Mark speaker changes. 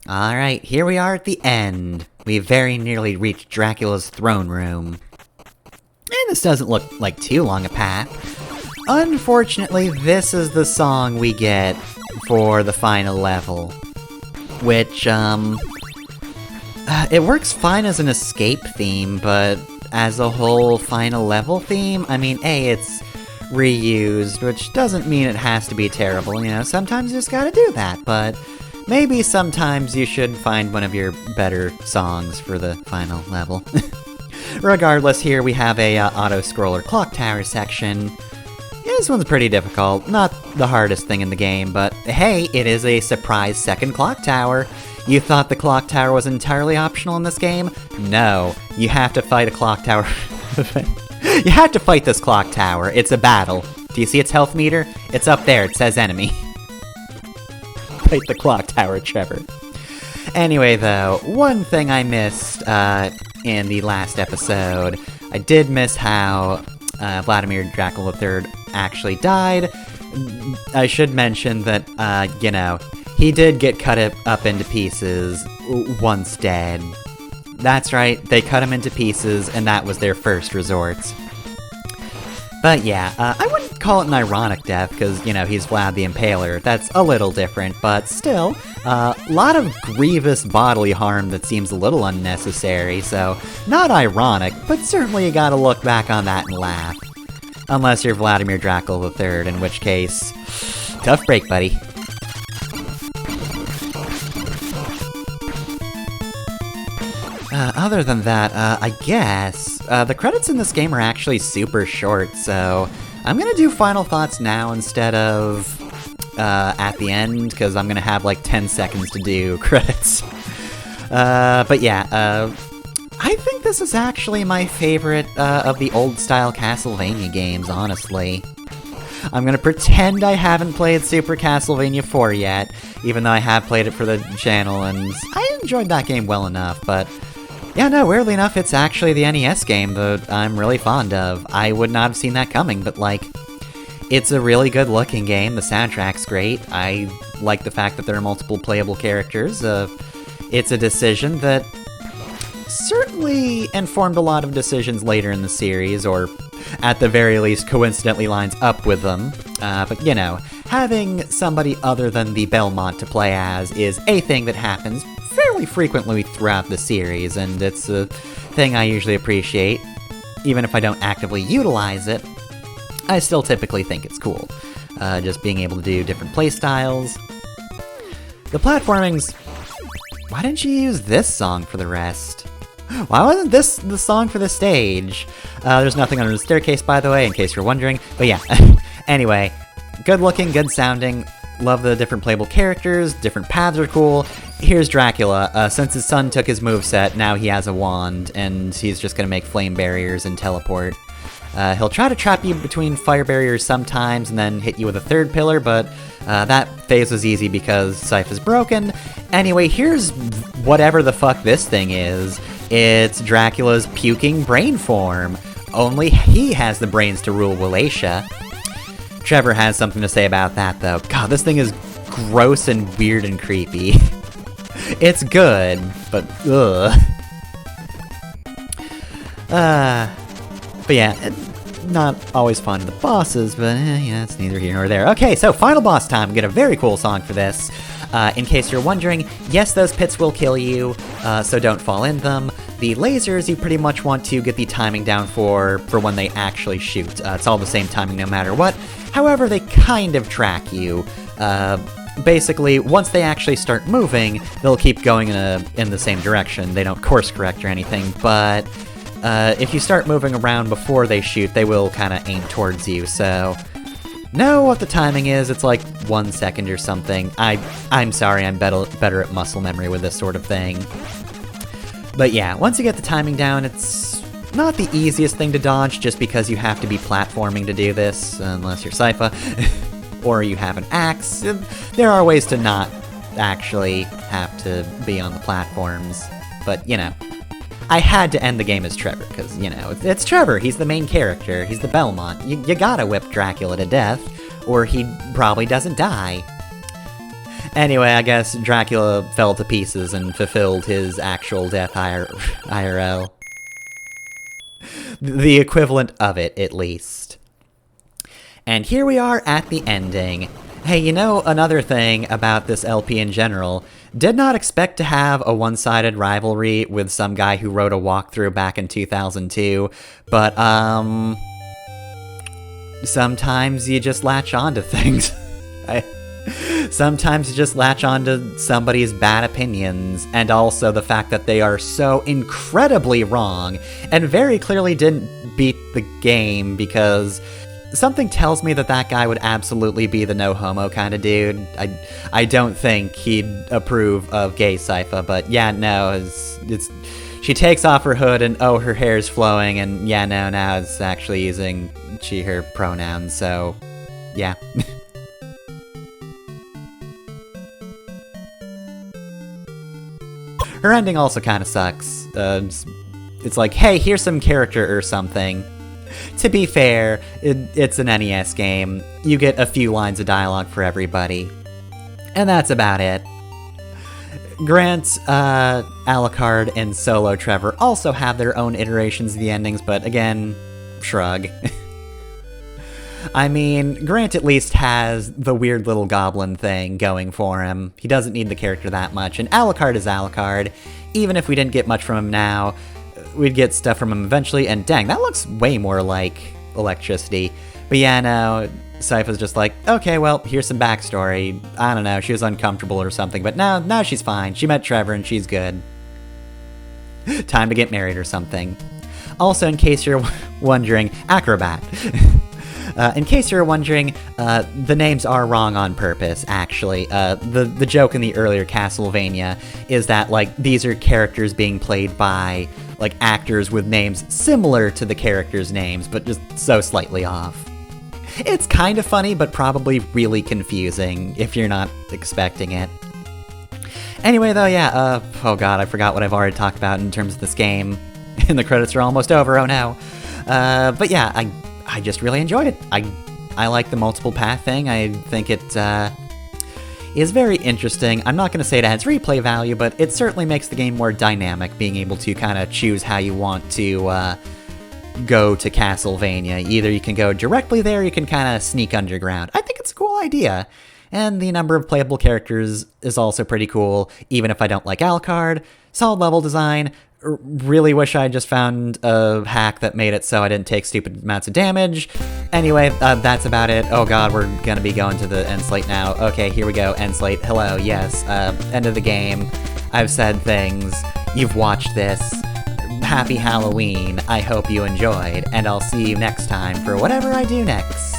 Speaker 1: Alright, here we are at the end. We very nearly reached Dracula's throne room. And this doesn't look like too long a path. Unfortunately, this is the song we get for the final level. Which, it works fine as an escape theme, but as a whole final level theme, I mean, it's reused, which doesn't mean it has to be terrible, you know, sometimes you just gotta do that, but maybe sometimes you should find one of your better songs for the final level. Regardless, here we have a auto-scroller clock tower section. Yeah, this one's pretty difficult, not the hardest thing in the game, but hey, it is a surprise second clock tower. You thought the clock tower was entirely optional in this game? No, you have to fight a clock tower. You have to fight this clock tower, it's a battle. Do you see its health meter? It's up there, it says enemy. Fight the clock tower, Trevor. Anyway though, one thing I missed in the last episode, I did miss how Vladimir Dracul III actually died. I should mention that, you know, he did get cut up into pieces once dead. That's right, they cut him into pieces, and that was their first resort. But yeah, I wouldn't call it an ironic death, because, you know, he's Vlad the Impaler. That's a little different, but still, a lot of grievous bodily harm that seems a little unnecessary, so not ironic, but certainly you gotta look back on that and laugh. Unless you're Vladimir Dracul III, in which case, tough break, buddy. Other than that, I guess, the credits in this game are actually super short, so I'm gonna do final thoughts now instead of, at the end, because I'm gonna have like 10 seconds to do credits. But yeah, I think this is actually my favorite, of the old-style Castlevania games, honestly. I'm gonna pretend I haven't played Super Castlevania 4 yet, even though I have played it for the channel, and I enjoyed that game well enough, but yeah, no, weirdly enough, it's actually the NES game that I'm really fond of. I would not have seen that coming, but like, it's a really good-looking game, the soundtrack's great, I like the fact that there are multiple playable characters, it's a decision that certainly informed a lot of decisions later in the series, or at the very least coincidentally lines up with them, but you know, having somebody other than the Belmont to play as is a thing that happens fairly frequently throughout the series, and it's a thing I usually appreciate. Even if I don't actively utilize it, I still typically think it's cool. Just being able to do different playstyles. The platforming's... Why didn't you use this song for the rest? Why wasn't this the song for the stage? There's nothing under the staircase, by the way, in case you're wondering. But yeah, anyway, good looking, good sounding. Love the different playable characters, different paths are cool. Here's Dracula. Since his son took his moveset, now he has a wand, and he's just gonna make flame barriers and teleport. He'll try to trap you between fire barriers sometimes, and then hit you with a third pillar, but that phase was easy because Scythe is broken. Anyway, here's whatever the fuck this thing is. It's Dracula's puking brain form. Only he has the brains to rule Wallachia. Trevor has something to say about that, though. God, this thing is gross and weird and creepy. It's good, but ugh. But yeah, not always fond of the bosses, but yeah, it's neither here nor there. Okay, so final boss time. We get a very cool song for this. In case you're wondering, yes, those pits will kill you, so don't fall in them. The lasers, you pretty much want to get the timing down for when they actually shoot. It's all the same timing no matter what. However, they kind of track you. Basically, once they actually start moving, they'll keep going in the same direction. They don't course correct or anything, but if you start moving around before they shoot, they will kind of aim towards you, so know what the timing is. It's like 1 second or something. I'm sorry, I'm better at muscle memory with this sort of thing. But yeah, once you get the timing down, it's not the easiest thing to dodge, just because you have to be platforming to do this, unless you're Sypha, or you have an axe. There are ways to not actually have to be on the platforms, but you know. I had to end the game as Trevor, because, you know, it's Trevor, he's the main character, he's the Belmont. You gotta whip Dracula to death, or he probably doesn't die. Anyway, I guess Dracula fell to pieces and fulfilled his actual death IRL. The equivalent of it, at least. And here we are at the ending. Hey, you know, another thing about this LP in general, did not expect to have a one-sided rivalry with some guy who wrote a walkthrough back in 2002, but, sometimes you just latch onto things. Sometimes you just latch onto somebody's bad opinions, and also the fact that they are so incredibly wrong, and very clearly didn't beat the game, because something tells me that that guy would absolutely be the no-homo kind of dude. I don't think he'd approve of gay Sypha, but yeah, no, it's she takes off her hood and oh, her hair's flowing, and yeah, no, now it's actually using she, her pronouns, so yeah. Her ending also kind of sucks. It's like, hey, here's some character or something. To be fair, it's an NES game. You get a few lines of dialogue for everybody. And that's about it. Grant, Alucard, and Solo Trevor also have their own iterations of the endings, but again, shrug. I mean, Grant at least has the weird little goblin thing going for him. He doesn't need the character that much, and Alucard is Alucard. Even if we didn't get much from him now, we'd get stuff from him eventually, and dang, that looks way more like electricity. But yeah, no, Sypha's just like, okay, well, here's some backstory. I don't know, she was uncomfortable or something, but now she's fine. She met Trevor and she's good. Time to get married or something. Also, in case you're wondering, Acrobat. In case you're wondering, the names are wrong on purpose, actually. The joke in the earlier Castlevania is that, like, these are characters being played by, like, actors with names similar to the characters' names, but just so slightly off. It's kind of funny, but probably really confusing if you're not expecting it. Anyway, though, yeah, oh god, I forgot what I've already talked about in terms of this game. And the credits are almost over, oh no. But yeah, I just really enjoyed it. I like the multiple path thing. I think it is very interesting. I'm not going to say it adds replay value, but it certainly makes the game more dynamic, being able to kind of choose how you want to go to Castlevania. Either you can go directly there, or you can kind of sneak underground. I think it's a cool idea. And the number of playable characters is also pretty cool, even if I don't like Alucard. Solid level design. Really wish I just found a hack that made it so I didn't take stupid amounts of damage. Anyway, that's about it. Oh god, we're gonna be going to the end slate now. Okay, here we go, end slate. Hello, yes, end of the game. I've said things. You've watched this. Happy Halloween. I hope you enjoyed, and I'll see you next time for whatever I do next.